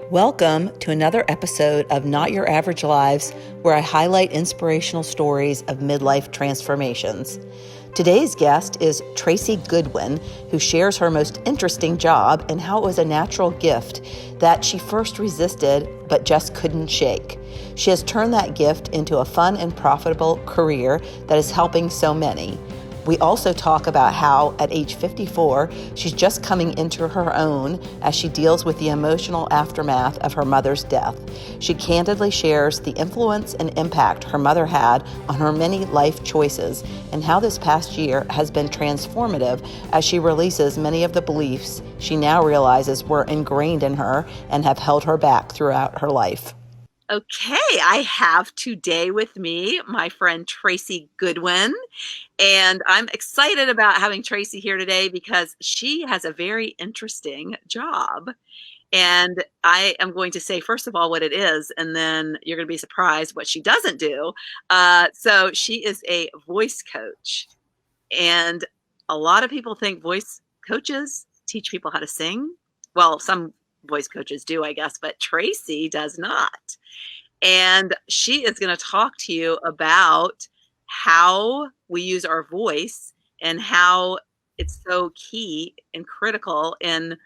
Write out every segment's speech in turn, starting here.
Welcome to another episode of Not Your Average Lives, where I highlight inspirational stories of midlife transformations. Today's guest is Tracy Goodwin, who shares her most interesting job and how it was a natural gift that she first resisted but just couldn't shake. She has turned that gift into a fun and profitable career that is helping so many. We also talk about how, at age 54, she's just coming into her own as she deals with the emotional aftermath of her mother's death. She candidly shares the influence and impact her mother had on her many life choices and how this past year has been transformative as she releases many of the beliefs she now realizes were ingrained in her and have held her back throughout her life. Okay, I have today with me my friend Tracy Goodwin, and I'm excited about having Tracy here today because she has a very interesting job. And I am going to say, first of all, what it is, and then you're going to be surprised what she doesn't do. So she is a voice coach. And a lot of people think voice coaches teach people how to sing. Well, some voice coaches do, I guess, but Tracy does not. And she is going to talk to you about how we use our voice and how it's so key and critical in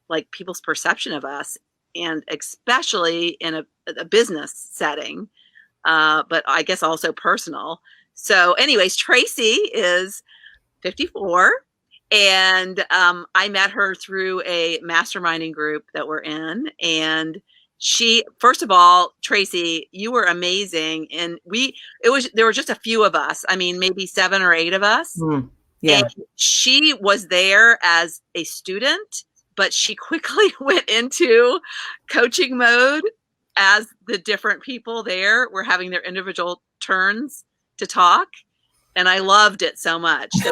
like people's perception of us, and especially in a business setting, but I guess also personal. So anyways, Tracy is 54. And I met her through a masterminding group that we're in. And she, first of all, Tracy, you were amazing. And there were just a few of us. I mean, maybe 7 or 8 of us. Yeah. And she was there as a student, but she quickly went into coaching mode as the different people there were having their individual turns to talk. And I loved it so much. So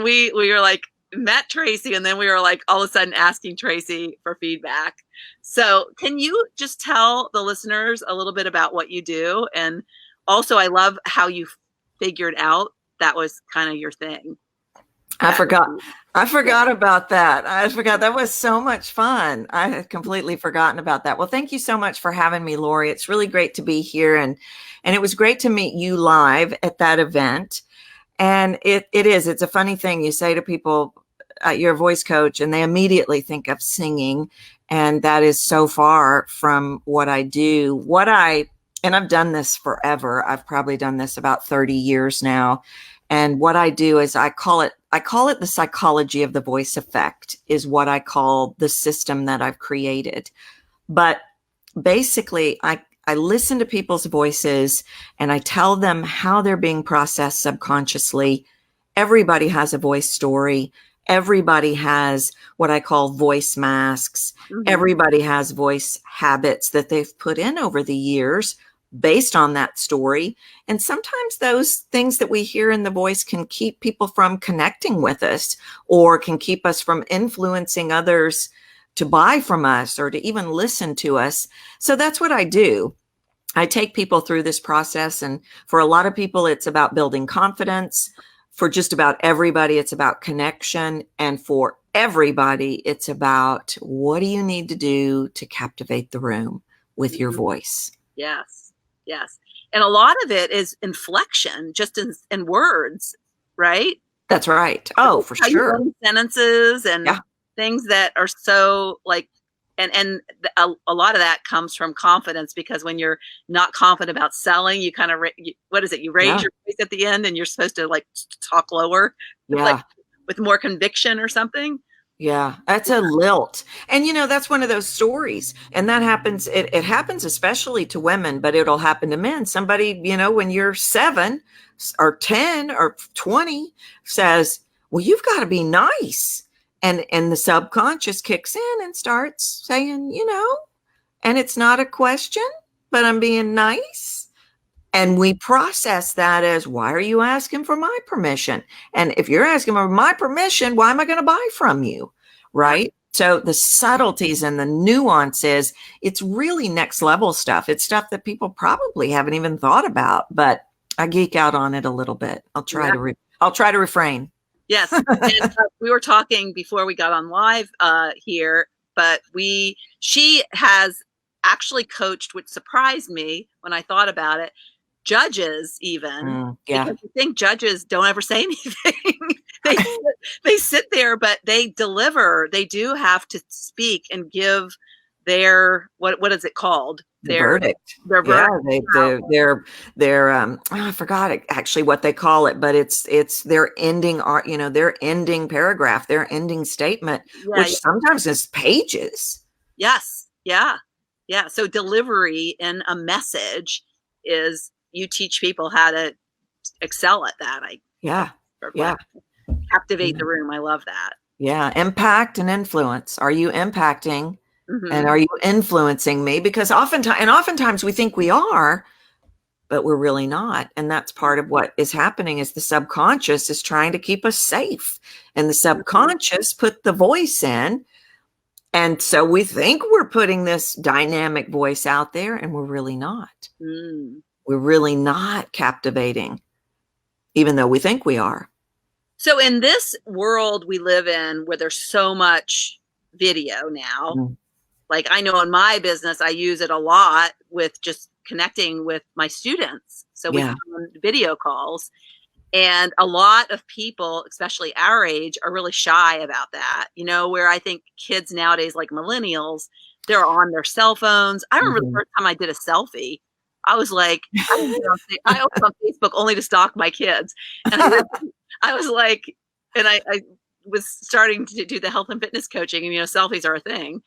we were like, met Tracy, and then we were like all of a sudden asking Tracy for feedback. So can you just tell the listeners a little bit about what you do? And also, I love how you figured out that was kind of your thing. I forgot about that. I forgot. That was so much fun. I had completely forgotten about that. Well, thank you so much for having me, Lori. It's really great to be here. And it was great to meet you live at that event. And it's a funny thing. You say to people, you're a voice coach, and they immediately think of singing. And that is so far from what I do. And I've done this forever. I've probably done this about 30 years now. And what I do is I call it the psychology of the voice effect, is what I call the system that I've created. But basically, I listen to people's voices and I tell them how they're being processed subconsciously. Everybody has a voice story. Everybody has what I call voice masks. Mm-hmm. Everybody has voice habits that they've put in over the years based on that story. And sometimes those things that we hear in the voice can keep people from connecting with us, or can keep us from influencing others to buy from us or to even listen to us. So that's what I do. I take people through this process. And for a lot of people, it's about building confidence. For just about everybody, it's about connection. And for everybody, it's about what do you need to do to captivate the room with your voice? Yes. Yes. And a lot of it is inflection, just in words, right? That's right. Oh, for sure. Sentences and things that are so like, and a lot of that comes from confidence, because when you're not confident about selling, you kind of, what is it? You raise your voice at the end and you're supposed to like talk lower, like with more conviction or something. Yeah, that's a lilt. And, that's one of those stories. And that happens, it happens especially to women, but it'll happen to men. Somebody, when you're 7 or 10 or 20 says, well, you've got to be nice. And the subconscious kicks in and starts saying, and it's not a question, but I'm being nice. And we process that as, why are you asking for my permission? And if you're asking for my permission, why am I going to buy from you? Right? So the subtleties and the nuances, it's really next level stuff. It's stuff that people probably haven't even thought about, but I geek out on it a little bit. I'll try to refrain. Yes. And we were talking before we got on live here, but she has actually coached, which surprised me when I thought about it, judges even, because you think judges don't ever say anything. they sit there, but they deliver. They do have to speak and give their, what is it called? Their verdict. Their verdict. Their I forgot actually what they call it, but it's their ending art, their ending paragraph, their ending statement, which sometimes is pages. Yes. Yeah. Yeah. So delivery in a message is, you teach people how to excel at that. Captivate the room. I love that. Yeah. Impact and influence. Are you impacting and are you influencing me? Because oftentimes we think we are, but we're really not. And that's part of what is happening is the subconscious is trying to keep us safe. And the subconscious put the voice in. And so we think we're putting this dynamic voice out there, and we're really not. We're really not captivating, even though we think we are. So in this world we live in, where there's so much video now, like I know in my business, I use it a lot with just connecting with my students. So we come on video calls, and a lot of people, especially our age, are really shy about that. Where I think kids nowadays, like millennials, they're on their cell phones. I remember the first time I did a selfie, I was like, I opened on Facebook only to stalk my kids. And I was like, and I was starting to do the health and fitness coaching, and, selfies are a thing.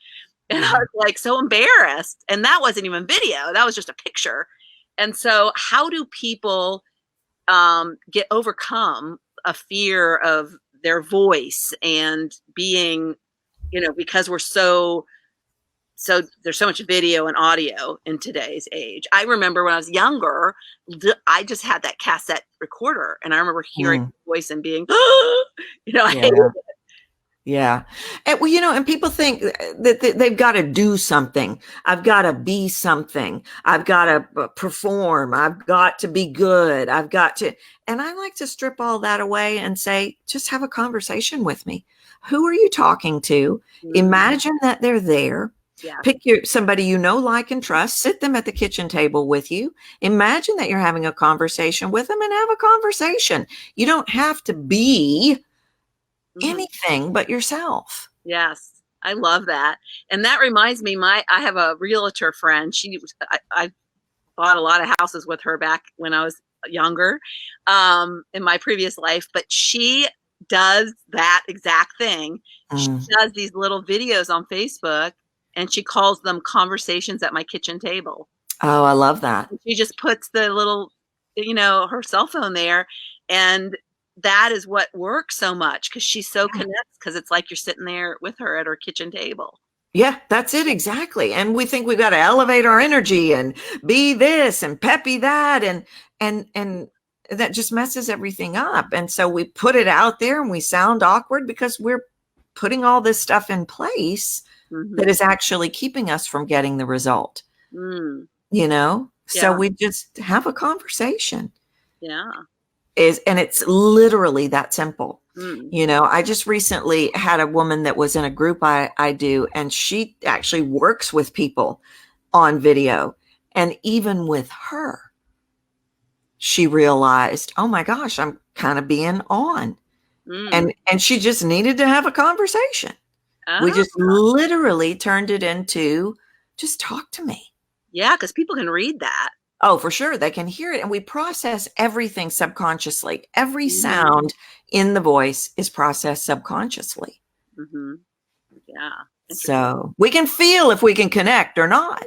And I was like, so embarrassed. And that wasn't even video. That was just a picture. And so how do people overcome a fear of their voice and being, because we're so there's so much video and audio in today's age. I remember when I was younger, I just had that cassette recorder, and I remember hearing the voice and being, I hated it. Yeah. And and people think that they've got to do something. I've got to be something. I've got to perform. I've got to be good. I've got to, and I like to strip all that away and say, just have a conversation with me. Who are you talking to? Imagine that they're there. Yeah. Pick somebody like and trust, sit them at the kitchen table with you. Imagine that you're having a conversation with them, and have a conversation. You don't have to be anything but yourself. Yes, I love that. And that reminds me, I have a realtor friend. I bought a lot of houses with her back when I was younger, in my previous life, but she does that exact thing. She does these little videos on Facebook, and she calls them conversations at my kitchen table. Oh, I love that. She just puts the little, her cell phone there, and that is what works so much, because she's so connected, because it's like you're sitting there with her at her kitchen table. Yeah, that's it. Exactly. And we think we've got to elevate our energy and be this and peppy that. And that just messes everything up. And so we put it out there, and we sound awkward because we're putting all this stuff in place that is actually keeping us from getting the result, So we just have a conversation. Yeah. And it's literally that simple. I just recently had a woman that was in a group I do, and she actually works with people on video. And even with her, she realized, oh my gosh, I'm kind of being on. And she just needed to have a conversation. We just literally turned it into, just talk to me. Yeah, because people can read that. Oh, for sure. They can hear it. And we process everything subconsciously. Every sound in the voice is processed subconsciously. Yeah. So we can feel if we can connect or not,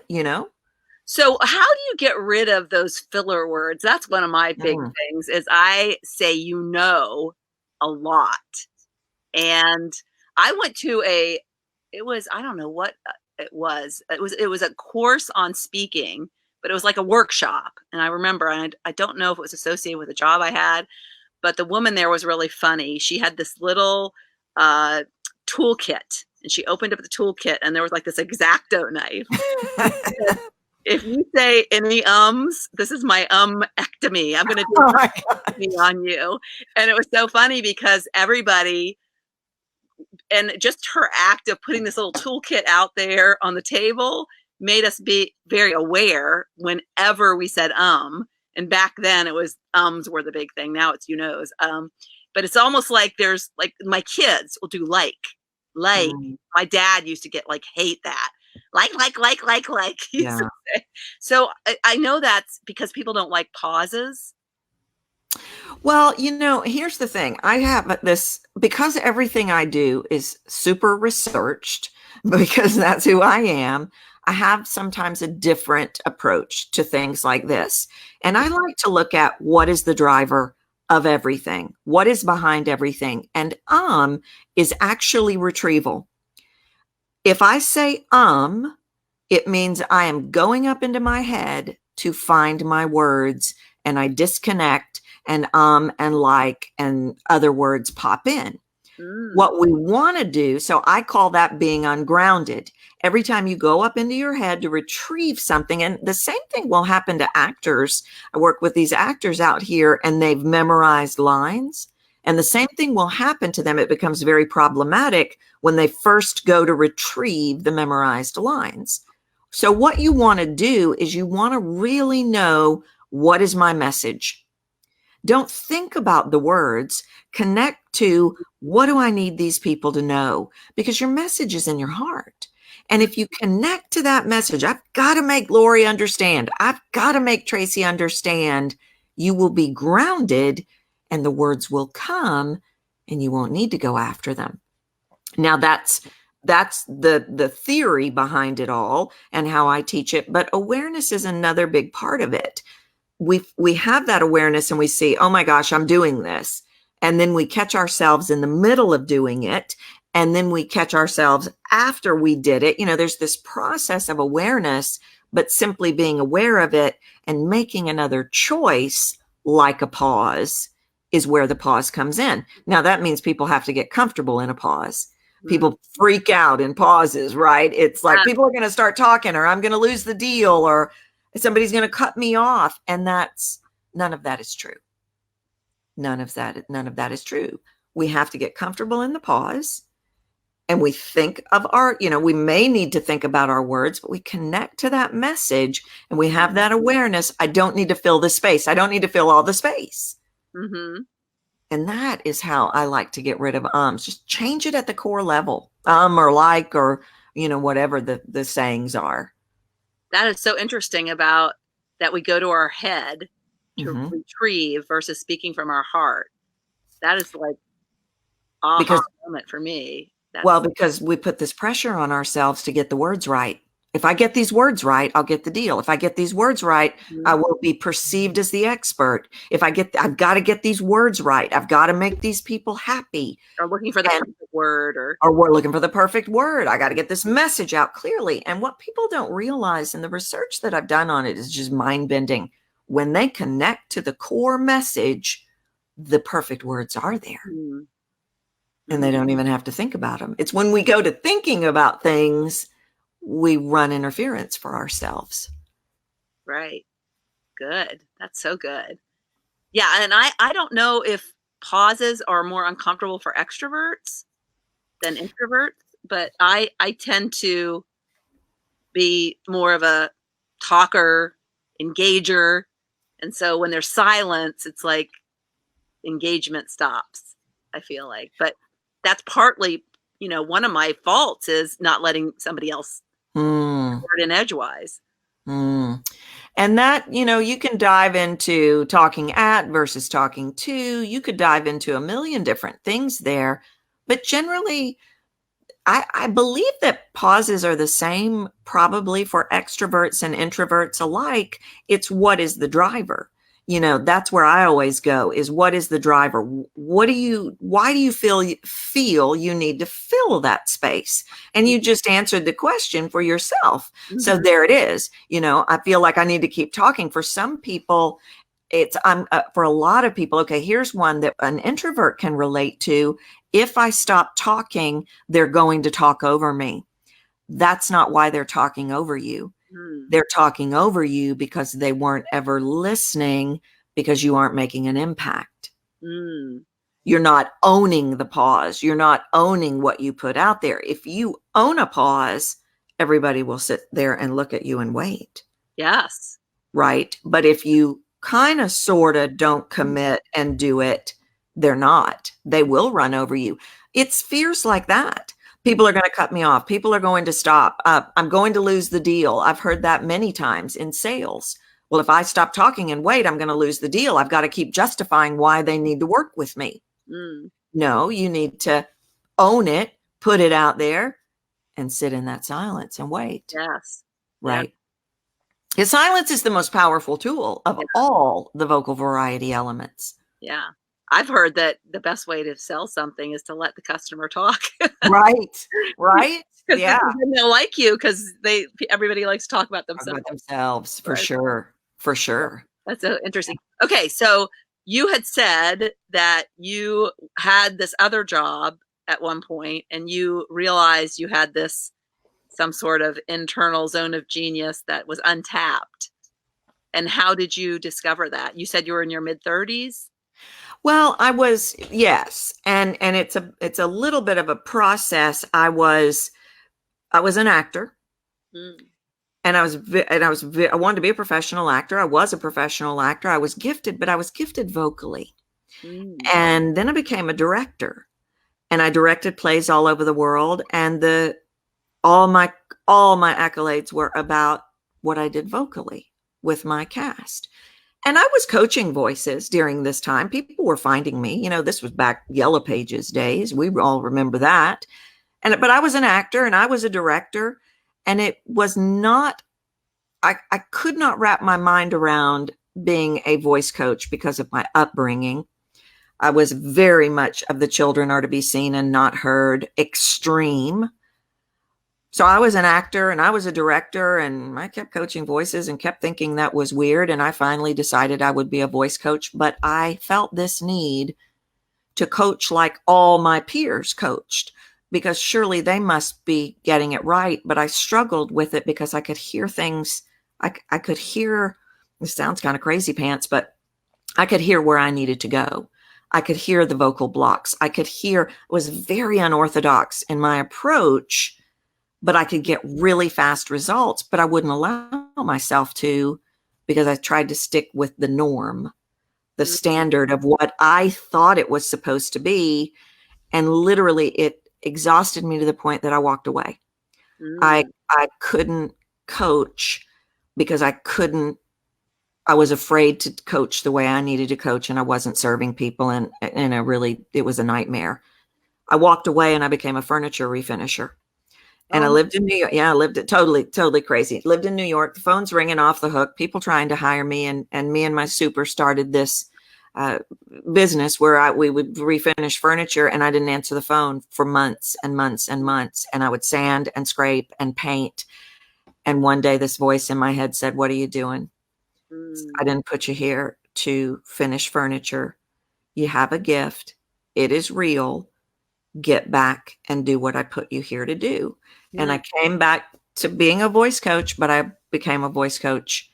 So how do you get rid of those filler words? That's one of my big things, is I say, a lot. And I went to I don't know what it was. It was a course on speaking, but it was like a workshop. And I remember, and I don't know if it was associated with a job I had, but the woman there was really funny. She had this little toolkit, and she opened up the toolkit, and there was like this X-Acto knife. If you say any ums, this is my ectomy. I'm going to do Oh my ectomy on you. And it was so funny because everybody, and just her act of putting this little toolkit out there on the table made us be very aware whenever we said and back then it was ums were the big thing. Now it's but it's almost like there's like my kids will do like my dad used to get like hate that like he used to say. So I know that's because people don't like pauses. Well, here's the thing. I have this, because everything I do is super researched, because that's who I am. I have sometimes a different approach to things like this. And I like to look at what is the driver of everything, what is behind everything. And is actually retrieval. If I say it means I am going up into my head to find my words, and I disconnect, and and like and other words pop in. What we want to do, so I call that being ungrounded. Every time you go up into your head to retrieve something, and the same thing will happen to actors. I work with these actors out here and they've memorized lines, and the same thing will happen to them. It becomes very problematic when they first go to retrieve the memorized lines. So what you want to do is you want to really know, what is my message? Don't think about the words. Connect to, what do I need these people to know? Because your message is in your heart. And if you connect to that message, I've got to make Lori understand, I've got to make Tracy understand, you will be grounded and the words will come and you won't need to go after them. Now that's the theory behind it all and how I teach it. But awareness is another big part of it. We have that awareness and we see, oh my gosh, I'm doing this. And then we catch ourselves in the middle of doing it. And then we catch ourselves after we did it. There's this process of awareness, but simply being aware of it and making another choice, like a pause, is where the pause comes in. Now that means people have to get comfortable in a pause. People freak out in pauses, right? It's like people are going to start talking, or I'm going to lose the deal, or somebody's going to cut me off. And none of that is true. None of that is true. We have to get comfortable in the pause, and we think of we may need to think about our words, but we connect to that message and we have that awareness. I don't need to fill the space. I don't need to fill all the space. Mm-hmm. And that is how I like to get rid of ums. Just change it at the core level, or like, or, whatever the sayings are. That is so interesting about that. We go to our head to retrieve versus speaking from our heart. That is like aha moment for me. Because we put this pressure on ourselves to get the words right. If I get these words right, I'll get the deal. If I get these words right, I will be perceived as the expert. I've got to get these words right. I've got to make these people happy. Or looking for the perfect word, or we're looking for the perfect word. I got to get this message out clearly. And what people don't realize, and the research that I've done on it is just mind-bending. When they connect to the core message, the perfect words are there. And they don't even have to think about them. It's when we go to thinking about things, we run interference for ourselves. Right. Good. That's so good. Yeah. And I don't know if pauses are more uncomfortable for extroverts than introverts, but I tend to be more of a talker, engager. And so when there's silence, it's like engagement stops, I feel like. But that's partly, one of my faults is not letting somebody else word in edgewise. And that, you can dive into talking at versus talking to. You could dive into a million different things there. But generally, I believe that pauses are the same probably for extroverts and introverts alike. It's what is the driver? That's where I always go, is what is the driver? Why do you feel you need to fill that space? And you just answered the question for yourself. Mm-hmm. So there it is. I feel like I need to keep talking. For some people, for a lot of people, okay, here's one that an introvert can relate to. If I stop talking, they're going to talk over me. That's not why they're talking over you. They're talking over you because they weren't ever listening, because you aren't making an impact. You're not owning the pause. You're not owning what you put out there. If you own a pause, everybody will sit there and look at you and wait. Yes. Right. But if you kind of sort of don't commit and do it, they're not. They will run over you. It's fears like that. People are going to cut me off. People are going to stop. I'm going to lose the deal. I've heard that many times in sales. Well, if I stop talking and wait, I'm going to lose the deal. I've got to keep justifying why they need to work with me. No, you need to own it, put it out there, and sit in that silence and wait. Yes. Right. Because silence is the most powerful tool of all the vocal variety elements. Yeah. I've heard that the best way to sell something is to let the customer talk. Right. Right. Yeah. They'll like you because everybody likes to talk about themselves. For sure. For sure. That's so interesting. Okay. So you had said that you had this other job at one point and you realized you had some sort of internal zone of genius that was untapped. And how did you discover that? You said you were in your mid-30s? Well, I was, yes. And it's a little bit of a process. I was an actor. And I wanted to be a professional actor. I was a professional actor. I was gifted, but I was gifted vocally. And then I became a director, and I directed plays all over the world. And all my accolades were about what I did vocally with my cast. And I was coaching voices during this time. People were finding me. This was back Yellow Pages days. We all remember that. But I was an actor and I was a director. And it was not, I could not wrap my mind around being a voice coach because of my upbringing. I was very much of the children are to be seen and not heard extreme. So I was an actor and I was a director, and I kept coaching voices and kept thinking that was weird. And I finally decided I would be a voice coach, but I felt this need to coach like all my peers coached, because surely they must be getting it right. But I struggled with it because I could hear things. I could hear, this sounds kind of crazy pants, but I could hear where I needed to go. I could hear the vocal blocks. I was very unorthodox in my approach, but I could get really fast results, but I wouldn't allow myself to, because I tried to stick with the norm, the standard of what I thought it was supposed to be. And literally it exhausted me to the point that I walked away. I couldn't coach because I was afraid to coach the way I needed to coach, and I wasn't serving people. And it was a nightmare. I walked away and I became a furniture refinisher. And I lived in New York. Yeah, I lived it totally crazy. Lived in New York. The phone's ringing off the hook. People trying to hire me, and me and my super started this business where we would refinish furniture, and I didn't answer the phone for months and months and months. And I would sand and scrape and paint. And one day, this voice in my head said, "What are you doing? I didn't put you here to finish furniture. You have a gift. It is real. Get back and do what I put you here to do." And I came back to being a voice coach, but I became a voice coach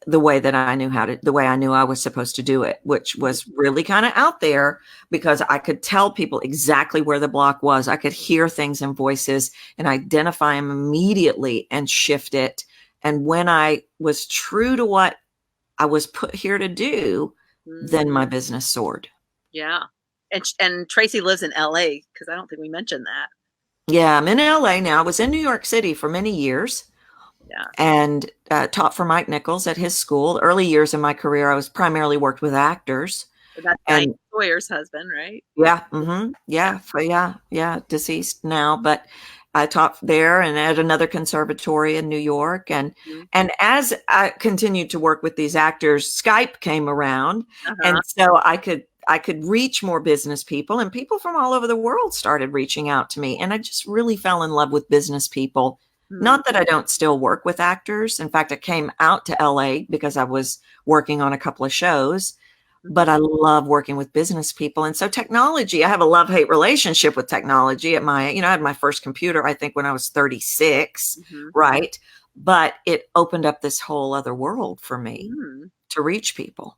the way that I knew the way I knew I was supposed to do it, which was really kind of out there, because I could tell people exactly where the block was. I could hear things in voices and identify them immediately and shift it. And when I was true to what I was put here to do, then my business soared. Yeah. And Tracy lives in LA, because I don't think we mentioned that. Yeah, I'm in LA now. I was in New York City for many years. Yeah. And taught for Mike Nichols at his school. The early years of my career, I was primarily worked with actors. That's Diane Sawyer's husband, right? Yeah. Mm-hmm. Yeah. Yeah. Deceased now, but I taught there and at another conservatory in New York. And as I continued to work with these actors, Skype came around. And so I could reach more business people, and people from all over the world started reaching out to me. And I just really fell in love with business people. Not that I don't still work with actors. In fact, I came out to LA because I was working on a couple of shows, but I love working with business people. And so technology, I have a love-hate relationship with technology. I had my first computer, I think, when I was 36, right? but it opened up this whole other world for me to reach people.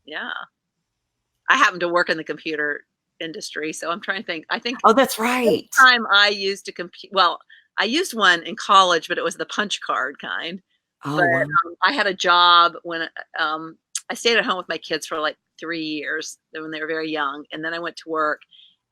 Yeah. I happen to work in the computer industry, so I'm trying to think. I think Oh, that's right. the time I used a computer, well, I used one in college, but it was the punch card kind. Oh, But wow. I had a job when I stayed at home with my kids for like 3 years when they were very young, and then I went to work.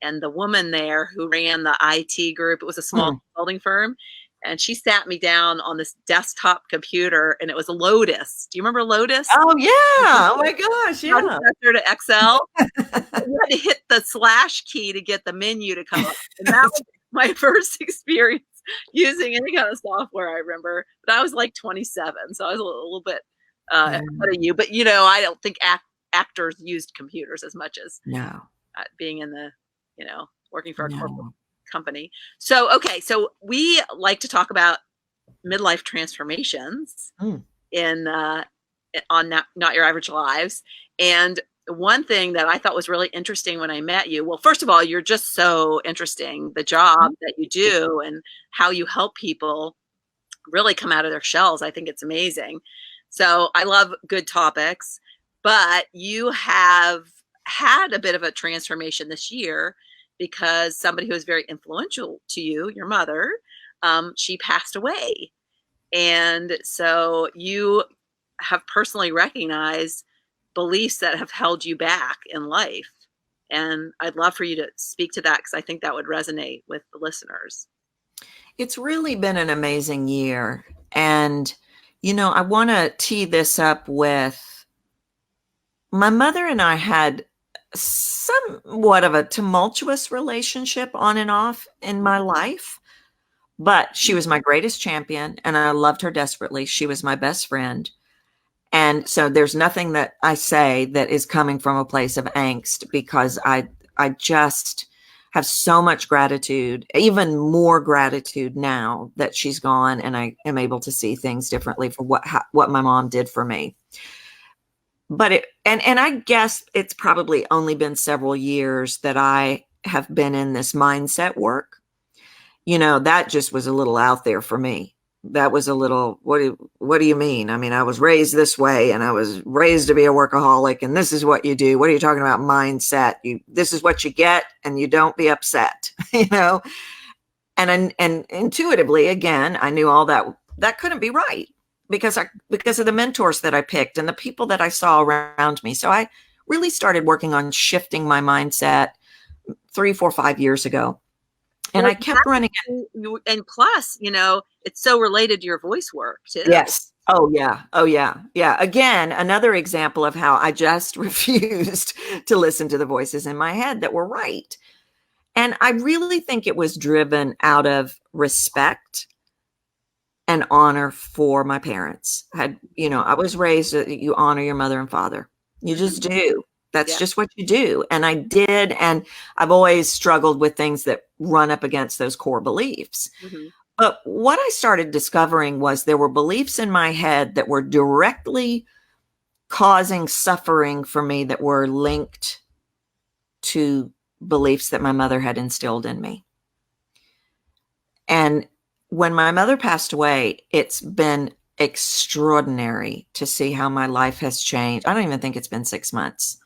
And the woman there who ran the IT group, it was a small consulting firm, and she sat me down on this desktop computer, and it was a Lotus. Do you remember Lotus? Oh, yeah. Oh, my gosh. Yeah. Predecessor to Excel. You had to hit the slash key to get the menu to come up. And that was my first experience using any kind of software, I remember. But I was like 27, so I was a little bit ahead of you. But, you know, I don't think actors used computers as much as being in the, you know, working for a corporate company. So, okay. So we like to talk about midlife transformations in on Not Your Average Lives. And one thing that I thought was really interesting when I met you, well, first of all, you're just so interesting, the job that you do and how you help people really come out of their shells. I think it's amazing. So I love good topics, but you have had a bit of a transformation this year because somebody who was very influential to you, your mother, she passed away. And so you have personally recognized beliefs that have held you back in life. And I'd love for you to speak to that because I think that would resonate with the listeners. It's really been an amazing year. And, you know, I want to tee this up with my mother and I had somewhat of a tumultuous relationship on and off in my life, but she was my greatest champion and I loved her desperately. She was my best friend. And so there's nothing that I say that is coming from a place of angst because I just have so much gratitude, even more gratitude now that she's gone and I am able to see things differently for what my mom did for me. But and I guess it's probably only been several years that I have been in this mindset work. You know, that just was a little out there for me. That was a little, what do you mean? I mean, I was raised this way and I was raised to be a workaholic and this is what you do. What are you talking about? Mindset. This is what you get and you don't be upset, you know? And intuitively, again, I knew all that couldn't be right because of the mentors that I picked and the people that I saw around me. So I really started working on shifting my mindset 3, 4, 5 years ago. And I kept running it. And plus, you know, it's so related to your voice work too. Yes. Oh, yeah. Oh, yeah. Yeah. Again, another example of how I just refused to listen to the voices in my head that were right. And I really think it was driven out of respect and honor for my parents. I was raised that you honor your mother and father. You just do. That's just what you do. And I did. And I've always struggled with things that run up against those core beliefs. But what I started discovering was there were beliefs in my head that were directly causing suffering for me that were linked to beliefs that my mother had instilled in me. And when my mother passed away, it's been extraordinary to see how my life has changed. I don't even think it's been 6 months.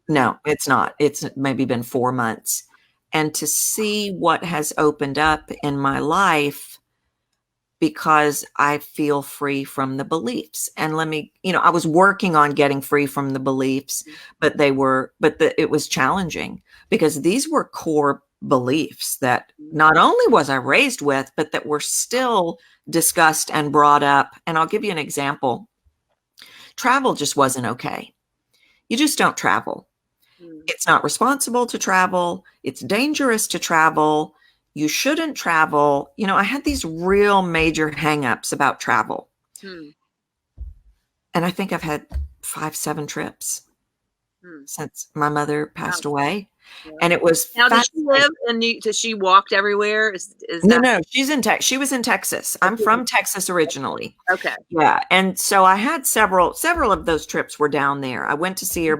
No, it's not. It's maybe been 4 months. And to see what has opened up in my life because I feel free from the beliefs. And I was working on getting free from the beliefs, but it was challenging because these were core beliefs that not only was I raised with, but that were still discussed and brought up. And I'll give you an example. Travel just wasn't okay. You just don't travel. It's not responsible to travel. It's dangerous to travel. You shouldn't travel. You know, I had these real major hangups about travel. And I think I've had 5, 7 trips since my mother passed away. And it was now. Does she live does she walked everywhere? No, she's in Texas. She was in Texas. I'm from Texas originally. Okay. Yeah. And so I had several of those trips were down there. I went to see her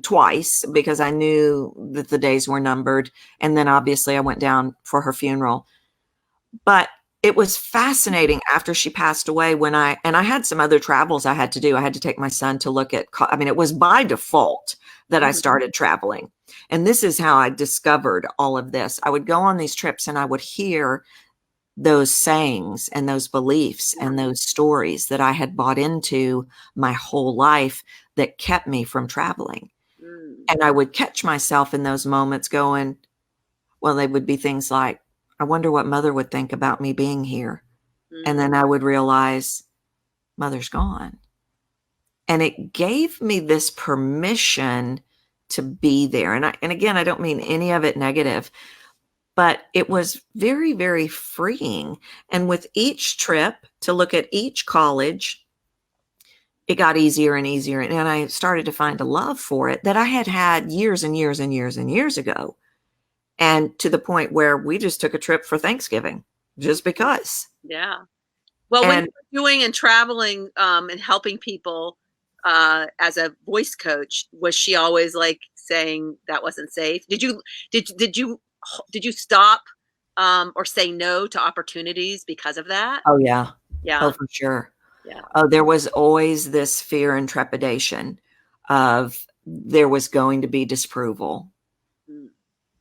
twice because I knew that the days were numbered. And then obviously I went down for her funeral. But it was fascinating after she passed away when I had some other travels I had to do. I had to take my son to look at, I mean, it was by default that I started traveling. And this is how I discovered all of this. I would go on these trips and I would hear those sayings and those beliefs and those stories that I had bought into my whole life that kept me from traveling. And I would catch myself in those moments going, well, they would be things like, I wonder what Mother would think about me being here. And then I would realize Mother's gone. And it gave me this permission to be there. And again, I don't mean any of it negative, but it was very, very freeing. And with each trip to look at each college, it got easier and easier. And I started to find a love for it that I had had years and years and years and years ago. And to the point where we just took a trip for Thanksgiving just because. Yeah. Well, when you're doing and traveling and helping people as a voice coach, was she always like saying that wasn't safe? Did you stop or say no to opportunities because of that? Oh, yeah. Yeah. Oh, for sure. Yeah. Oh, there was always this fear and trepidation of there was going to be disapproval.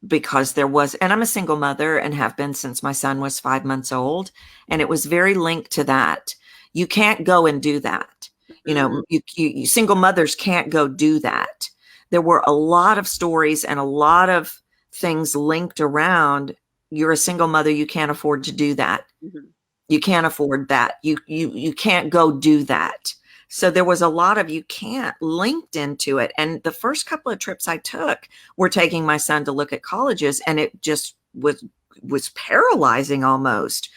Because there was, and I'm a single mother and have been since my son was 5 months old. And it was very linked to that. You can't go and do that. You know, you single mothers can't go do that. There were a lot of stories and a lot of things linked around. You're a single mother. You can't afford to do that. You can't afford that. You can't go do that. So there was a lot of you can't linked into it. And the first couple of trips I took were taking my son to look at colleges, and it just was paralyzing almost.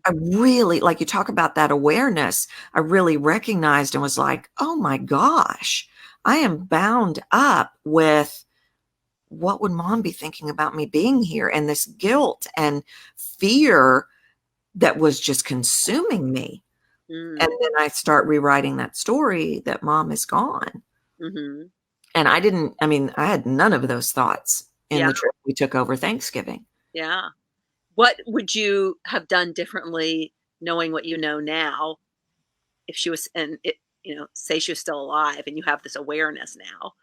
I really, like you talk about that awareness, I really recognized and was like, oh my gosh, I am bound up with what would Mom be thinking about me being here? And this guilt and fear that was just consuming me. And then I start rewriting that story that Mom is gone. And I had none of those thoughts in the trip we took over Thanksgiving. Yeah. What would you have done differently knowing what you know now if she was, say she was still alive and you have this awareness now?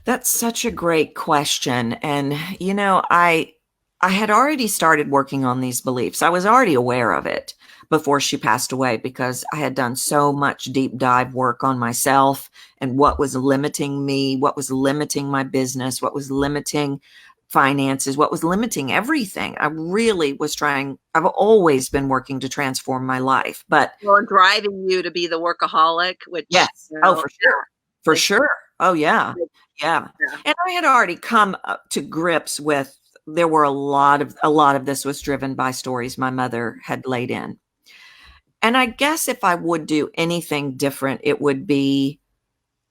That's such a great question. And, I had already started working on these beliefs. I was already aware of it before she passed away because I had done so much deep dive work on myself and what was limiting me, what was limiting my business, what was limiting finances, what was limiting everything. I really was trying. I've always been working to transform my life, but driving you to be the workaholic, which yes. Oh, for sure. For sure. Oh yeah. Yeah. And I had already come up to grips with, there were a lot of this was driven by stories my mother had laid in. And I guess if I would do anything different, it would be,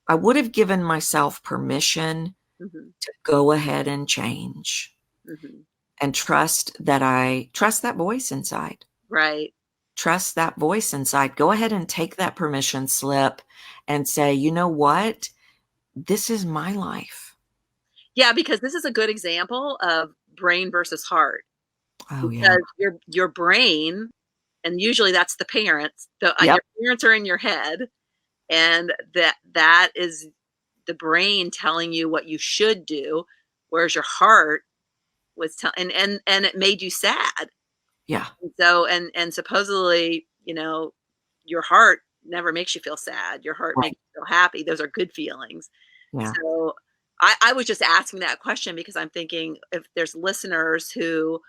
I would have given myself permission to go ahead and change and trust that voice inside. Right. Trust that voice inside. Go ahead and take that permission slip and say, you know what? This is my life. Yeah, because this is a good example of brain versus heart. Oh, because your brain, and usually that's the parents. Your parents are in your head, and that is the brain telling you what you should do, whereas your heart was and it made you sad. Yeah. And so and supposedly, your heart never makes you feel sad. Your heart makes you feel happy. Those are good feelings. Yeah. So I was just asking that question because I'm thinking if there's listeners who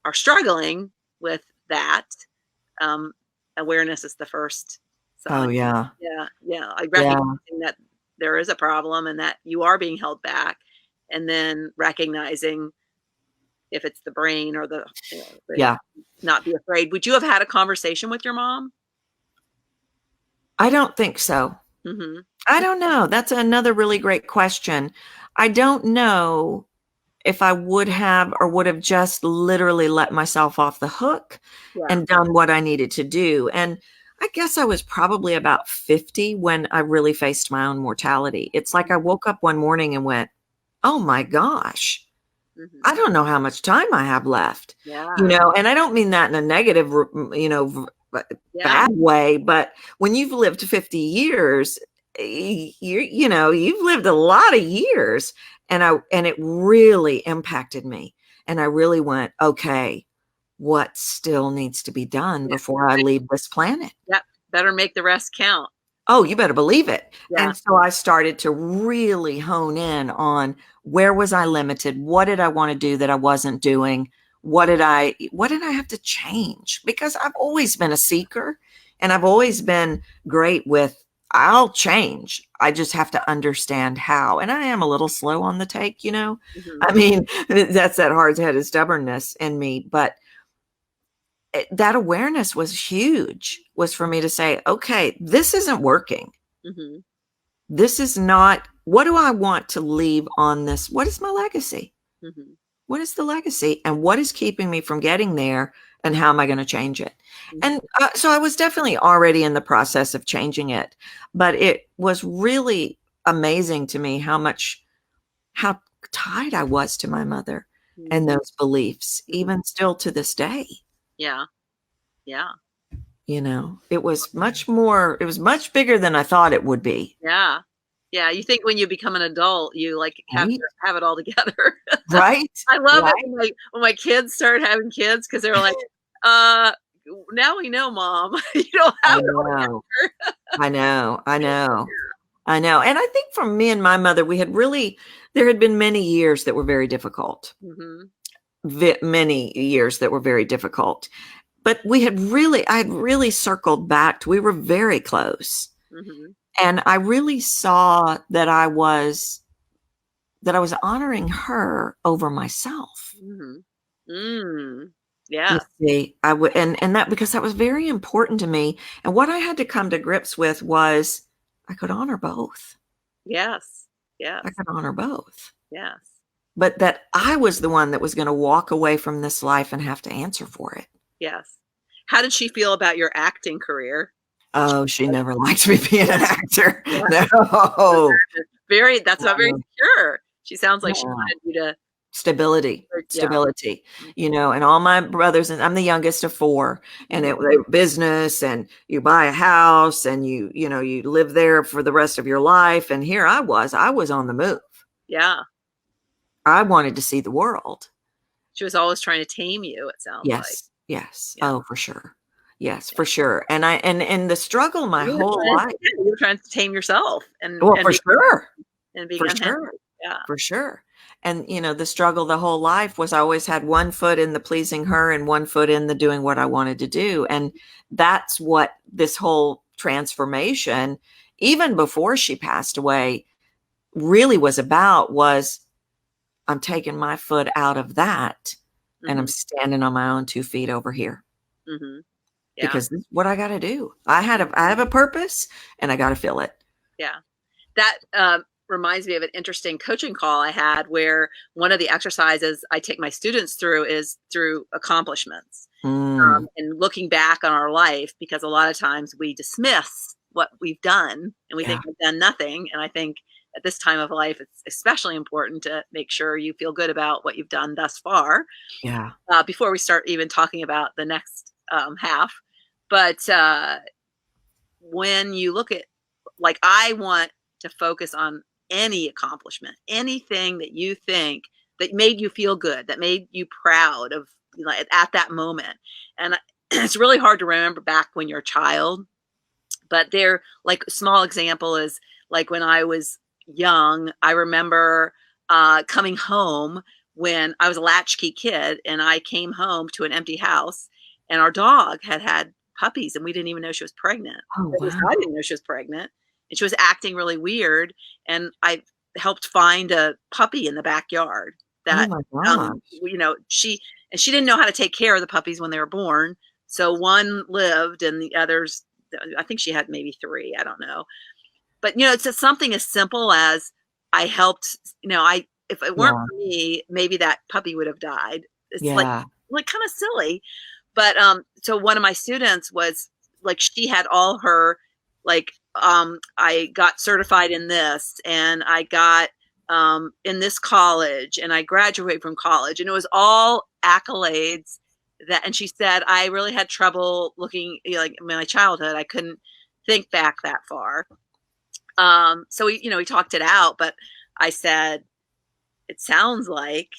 are struggling with that, awareness is the first sign. Oh, yeah. Yeah. I recognizing that there is a problem and that you are being held back, and then recognizing if it's the brain or not be afraid. Would you have had a conversation with your mom? I don't think so. I don't know. That's another really great question. I don't know if I would have or would have just literally let myself off the hook and done what I needed to do. And I guess I was probably about 50 when I really faced my own mortality. It's like I woke up one morning and went, oh my gosh, I don't know how much time I have left, Yeah. and I don't mean that in a negative, bad way, but when you've lived 50 years, you've lived a lot of years, and it really impacted me. And I really went, okay, what still needs to be done before I leave this planet? Yep. Better make the rest count. Oh, you better believe it. Yeah. And so I started to really hone in on where was I limited? What did I want to do that I wasn't doing? What did I have to change? Because I've always been a seeker, and I've always been great with, I'll change. I just have to understand how. And I am a little slow on the take, I mean, that's that hard-headed stubbornness in me, but that awareness was huge, was for me to say, okay, this isn't working. This is not, what do I want to leave on this? What is my legacy? What is the legacy, and what is keeping me from getting there, and how am I going to change it? And so I was definitely already in the process of changing it, but it was really amazing to me how tied I was to my mother and those beliefs, even still to this day. Yeah. Yeah. It was much bigger than I thought it would be. Yeah. Yeah. You think when you become an adult, you have to have it all together. Right. I love it when my kids started having kids, because they were like, now we know, Mom. You don't have it all together. I know. And I think for me and my mother, there had been many years that were very difficult. Many years that were very difficult. But I had really circled back. We were very close. And I really saw that I was honoring her over myself. Yeah. You see, I would, and that, because that was very important to me. And what I had to come to grips with was I could honor both. Yes. Yes. I could honor both. Yes. But that I was the one that was going to walk away from this life and have to answer for it. Yes. How did she feel about your acting career? Oh, she never liked me being an actor. No. That's not very secure. She sounds like she wanted you to stability, and all my brothers, and I'm the youngest of four, and they were business, and you buy a house, and you live there for the rest of your life. And here I was on the move. Yeah. I wanted to see the world. She was always trying to tame you, it sounds like. Yes. Yeah. Oh, for sure. Yes, for sure. And the struggle my whole life. You were trying to tame yourself. For sure. And be for sure. Yeah. For sure. And, the struggle the whole life was I always had one foot in the pleasing her and one foot in the doing what I wanted to do. And that's what this whole transformation, even before she passed away, really was about, was I'm taking my foot out of that and I'm standing on my own 2 feet over here. Yeah. Because this is what I got to do. I have a purpose, and I got to feel it. Yeah. That reminds me of an interesting coaching call I had, where one of the exercises I take my students through is through accomplishments, and looking back on our life, because a lot of times we dismiss what we've done and we think we've done nothing. And I think at this time of life, it's especially important to make sure you feel good about what you've done thus far. Yeah. Before we start even talking about the next half. But when you look at, I want to focus on any accomplishment, anything that you think that made you feel good, that made you proud of, at that moment. And it's really hard to remember back when you're a child, but a small example is when I was young, I remember coming home when I was a latchkey kid, and I came home to an empty house, and our dog had puppies, and we didn't even know she was pregnant. Oh, wow. I didn't know she was pregnant, and she was acting really weird. And I helped find a puppy in the backyard that, she didn't know how to take care of the puppies when they were born. So one lived, and the others, I think she had maybe 3. I don't know. But, it's just something as simple as I helped, if it weren't for me, maybe that puppy would have died. It's kind of silly. But so one of my students was she had all her I got certified in this, and I got in this college, and I graduated from college, and it was all accolades and she said, I really had trouble looking, like in my childhood, I couldn't think back that far. So we talked it out, but I said, it sounds like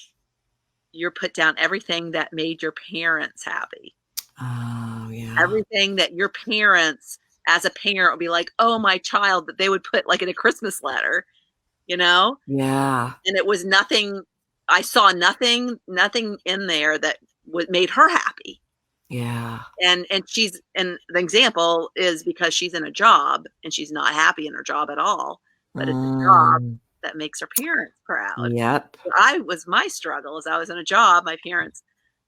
you're put down everything that made your parents happy. Oh, yeah. Everything that your parents, as a parent, would be like, oh, my child, that they would put like in a Christmas letter, Yeah. And it was nothing. I saw nothing in there that made her happy. Yeah. And the example is because she's in a job and she's not happy in her job at all, but it's a job that makes her parents proud. Yep. My struggle is I was in a job, my parents,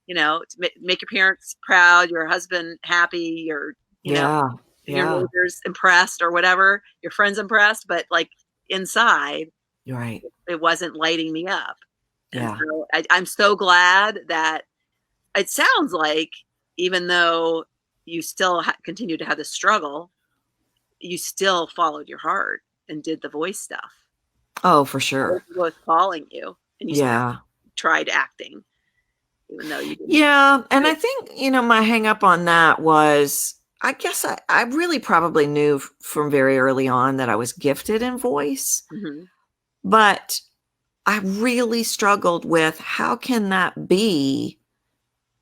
to make your parents proud, your husband happy, your neighbors impressed or whatever, your friends impressed, but like inside, right, it wasn't lighting me up. Yeah. And so I'm so glad that it sounds like, even though you still continue to have this struggle, you still followed your heart and did the voice stuff. Oh, for sure. It was calling you, and you tried acting, even though you didn't. Yeah, and I think, my hang up on that was, I guess I really probably knew from very early on that I was gifted in voice, but I really struggled with how can that be,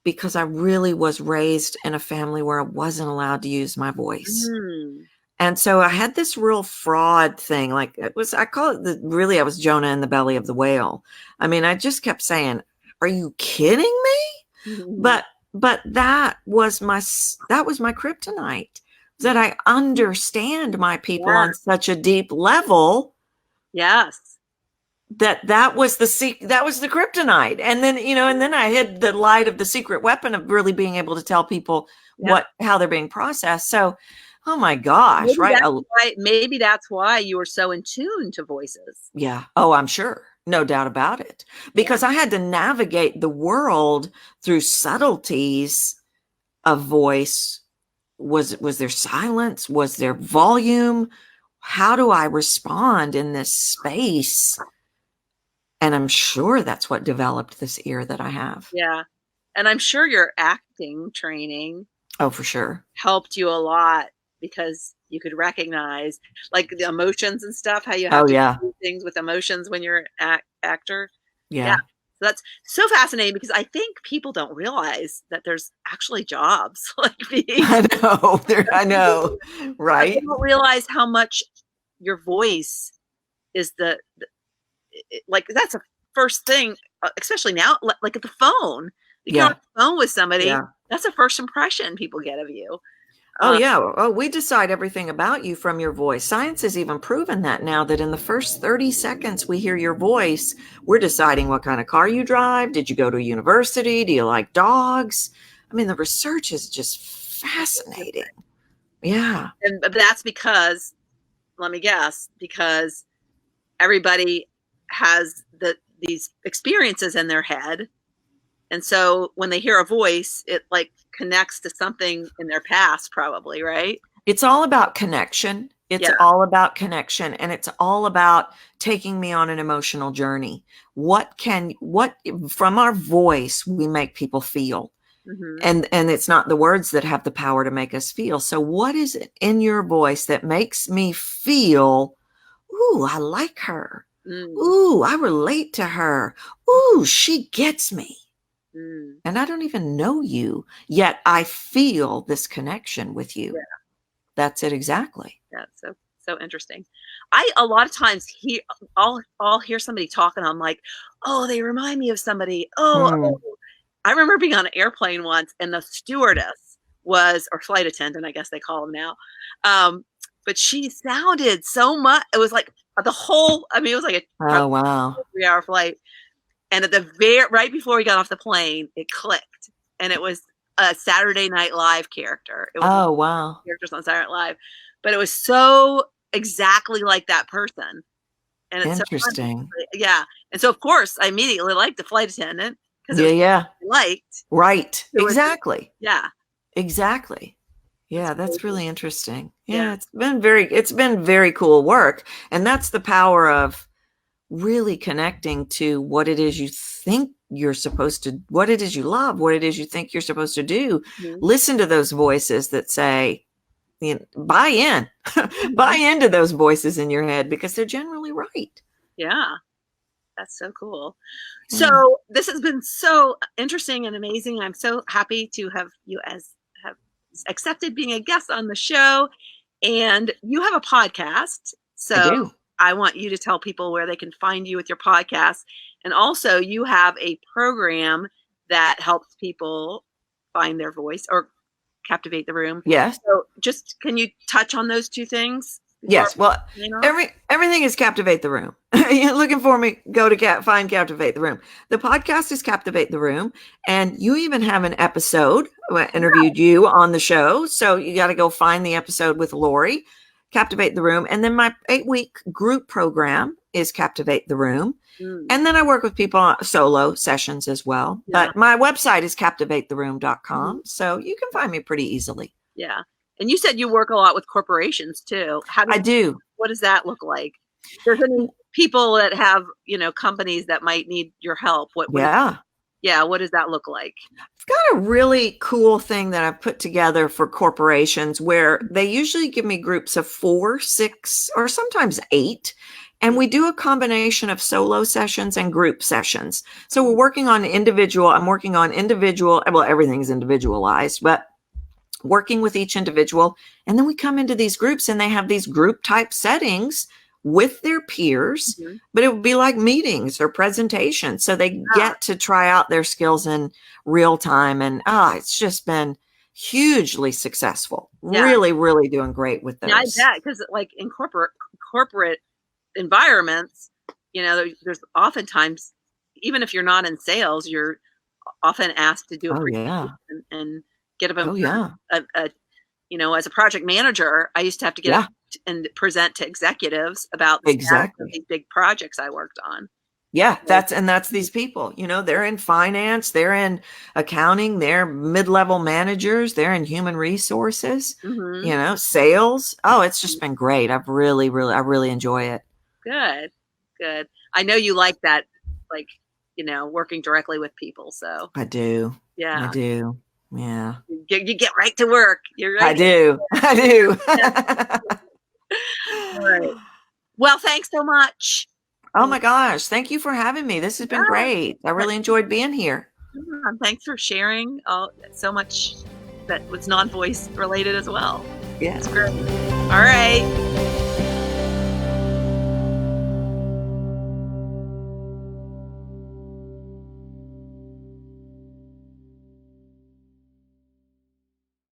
because I really was raised in a family where I wasn't allowed to use my voice. And so I had this real fraud thing. Like I call it I was Jonah in the belly of the whale. I mean, I just kept saying, are you kidding me? But that was my kryptonite, that I understand my people on such a deep level. Yes. That was the kryptonite. And then, and then I hid the light of the secret weapon of really being able to tell people how they're being processed. So, oh my gosh, maybe that's why you were so in tune to voices. Yeah. Oh, I'm sure. No doubt about it. Because I had to navigate the world through subtleties of voice. Was there silence? Was there volume? How do I respond in this space? And I'm sure that's what developed this ear that I have. Yeah. And I'm sure your acting training. Oh, for sure. Helped you a lot, because you could recognize like the emotions and stuff, how you have to do things with emotions when you're an actor. Yeah. So that's so fascinating, because I think people don't realize that there's actually jobs like these. I know. Right. They don't realize how much your voice is like that's a first thing, especially now, like at the phone. You get on the phone with somebody, that's a first impression people get of you. Oh, yeah. Oh, we decide everything about you from your voice. Science has even proven that now, that in the first 30 seconds we hear your voice, we're deciding what kind of car you drive. Did you go to a university? Do you like dogs? I mean, the research is just fascinating. Yeah. And that's because, let me guess, because everybody has these experiences in their head. And so when they hear a voice, it like connects to something in their past, probably, right? It's all about connection. It's all about connection. And it's all about taking me on an emotional journey. What from our voice, we make people feel. And it's not the words that have the power to make us feel. So what is it in your voice that makes me feel, ooh, I like her. Ooh, I relate to her. Ooh, she gets me. And I don't even know you, yet I feel this connection with you. Yeah. That's it exactly. That's so interesting. I a lot of times I'll hear somebody talking. I'm like, oh, they remind me of somebody. Oh, I remember being on an airplane once, and the stewardess or flight attendant, I guess they call them now. But she sounded so much. It was like it was like a 3-hour flight. And at right before we got off the plane, it clicked, and it was a Saturday Night Live character. It was characters on Saturday Night Live, but it was so exactly like that person. And it's interesting. And so of course I immediately liked the flight attendant because liked. Right. Exactly. Exactly. Yeah, that's really interesting. Yeah, it's been very cool work, and that's the power of really connecting to what it is you think you're supposed to, what it is you love, what it is you think you're supposed to do. Listen to those voices that say, buy in, buy into those voices in your head, because they're generally right. Yeah. That's so cool. So this has been so interesting and amazing. I'm so happy to have you have accepted being a guest on the show. And you have a podcast. So I want you to tell people where they can find you with your podcast. And also you have a program that helps people find their voice or captivate the room. Yes. So just, can you touch on those two things? Yes. Well, everything is Captivate the Room. You're looking for me, go to find Captivate the Room. The podcast is Captivate the Room. And you even have an episode. I interviewed you on the show. So you got to go find the episode with Lori, Captivate the Room. And then my 8-week group program is Captivate the Room. And then I work with people on solo sessions as well. But my website is captivatetheroom.com. So you can find me pretty easily. Yeah. And you said you work a lot with corporations too. I do. What does that look like? There's any people that have, companies that might need your help. What does that look like? I've got a really cool thing that I've put together for corporations where they usually give me groups of 4, 6, or sometimes 8. And we do a combination of solo sessions and group sessions. So I'm working on individual, well, everything's individualized, but working with each individual. And then we come into these groups and they have these group type settings with their peers, but it would be like meetings or presentations. So they get to try out their skills in real time. And it's just been hugely successful. Really, really doing great with those. Yeah, I bet, because like in corporate environments, there's oftentimes, even if you're not in sales, you're often asked to do and get up as a project manager, I used to have to get up and present to executives about the status of these big projects I worked on. Yeah, that's these people, they're in finance, they're in accounting, they're mid-level managers, they're in human resources, sales. Oh, it's just been great. I really enjoy it. Good. I know you like that, working directly with people. So I do. Yeah. I do. Yeah. You get right to work. You're right. I do. All right. Well, thanks so much. Oh my gosh. Thank you for having me. This has been great. I really enjoyed being here. Thanks for sharing so much that was non-voice related as well. Yeah. It's great. All right.